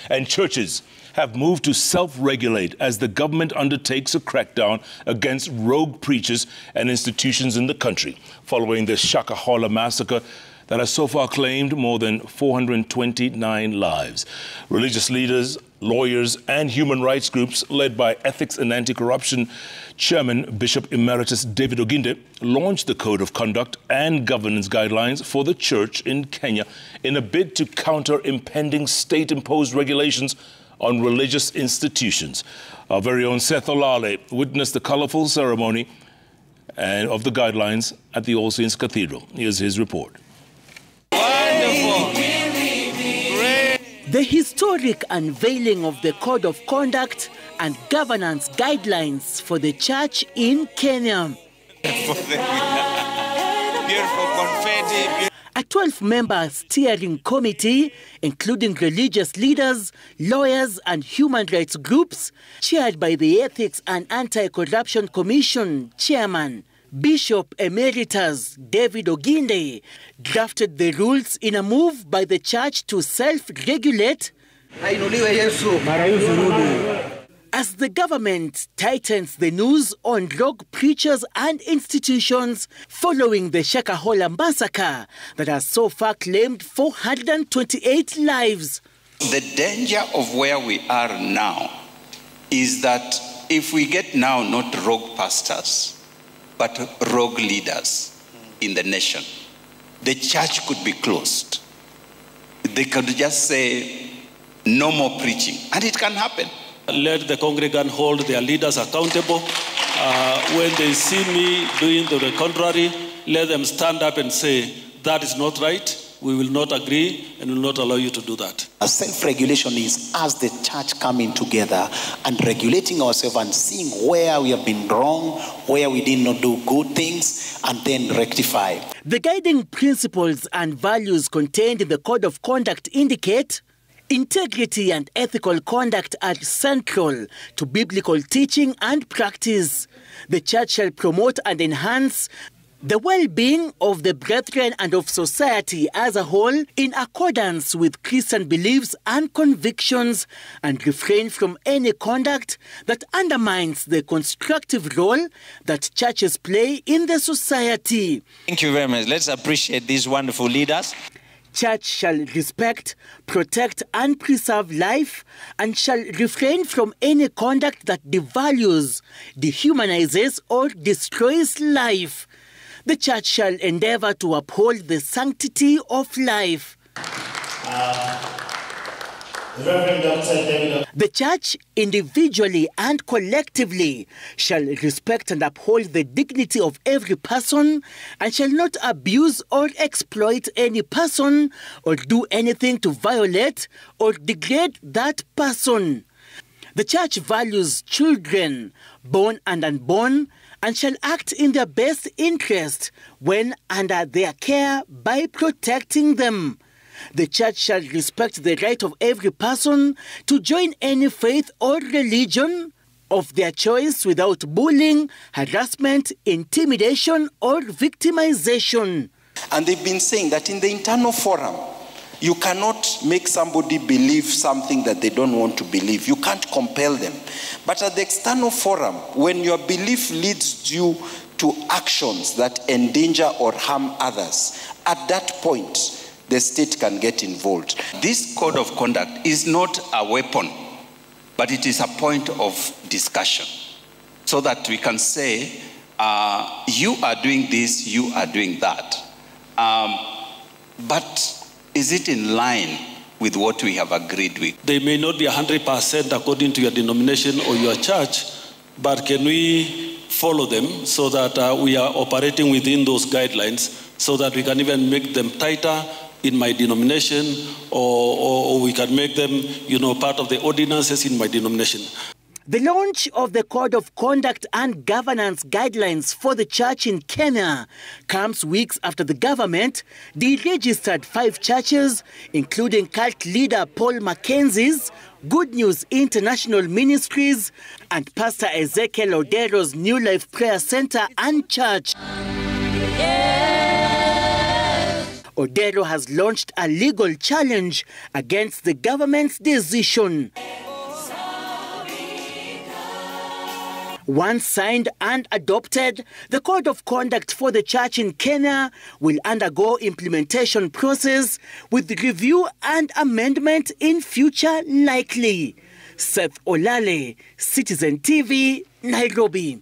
and churches have moved to self-regulate as the government undertakes a crackdown against rogue preachers and institutions in the country, following the Shakahola Massacre that has so far claimed more than 429 lives. Religious leaders, lawyers and human rights groups led by Ethics and Anti-Corruption Chairman Bishop Emeritus David Oginde launched the Code of Conduct and Governance Guidelines for the Church in Kenya in a bid to counter impending state-imposed regulations on religious institutions. Our very own Seth Olale witnessed the colourful ceremony of the guidelines at the All Saints Cathedral. Here's his report. The historic unveiling of the Code of Conduct and Governance Guidelines for the Church in Kenya. Beautiful confetti. A 12-member steering committee, including religious leaders, lawyers and human rights groups, chaired by the Ethics and Anti-Corruption Commission Chairman Bishop Emeritus David Oginde, drafted the rules in a move by the church to self-regulate as the government tightens the noose on rogue preachers and institutions following the Shakahola Massacre that has so far claimed 428 lives. The danger of where we are now is that if we get now not rogue pastors, but rogue leaders in the nation, the church could be closed. They could just say, no more preaching, and it can happen. Let the congregant hold their leaders accountable. When they see me doing the contrary, let them stand up and say, that is not right, we will not agree and will not allow you to do that. Self-regulation is us, the church, coming together and regulating ourselves and seeing where we have been wrong, where we did not do good things, and then rectify. The guiding principles and values contained in the Code of Conduct indicate integrity and ethical conduct are central to biblical teaching and practice. The church shall promote and enhance the well-being of the brethren and of society as a whole in accordance with Christian beliefs and convictions, and refrain from any conduct that undermines the constructive role that churches play in the society. Thank you very much. Let's appreciate these wonderful leaders. Church shall respect, protect and preserve life, and shall refrain from any conduct that devalues, dehumanizes or destroys life. The church shall endeavor to uphold the sanctity of life. The church, individually and collectively, shall respect and uphold the dignity of every person, and shall not abuse or exploit any person or do anything to violate or degrade that person. The church values children, born and unborn, and shall act in their best interest when under their care by protecting them. The church shall respect the right of every person to join any faith or religion of their choice without bullying, harassment, intimidation, or victimization. And they've been saying that in the internal forum, you cannot make somebody believe something that they don't want to believe. You can't compel them. But at the external forum, when your belief leads you to actions that endanger or harm others, at that point, the state can get involved. This code of conduct is not a weapon, but it is a point of discussion, so that we can say, you are doing this, you are doing that. But is it in line with what we have agreed with? They may not be 100% according to your denomination or your church, but can we follow them so that we are operating within those guidelines, so that we can even make them tighter in my denomination, or we can make them, part of the ordinances in my denomination. The launch of the Code of Conduct and Governance Guidelines for the Church in Kenya comes weeks after the government deregistered 5 churches, including cult leader Paul Mackenzie's, Good News International Ministries, and Pastor Ezekiel Odero's New Life Prayer Center and Church. Odero has launched a legal challenge against the government's decision. Once signed and adopted, the Code of Conduct for the Church in Kenya will undergo implementation process with review and amendment in future likely. Seth Olale, Citizen TV, Nairobi.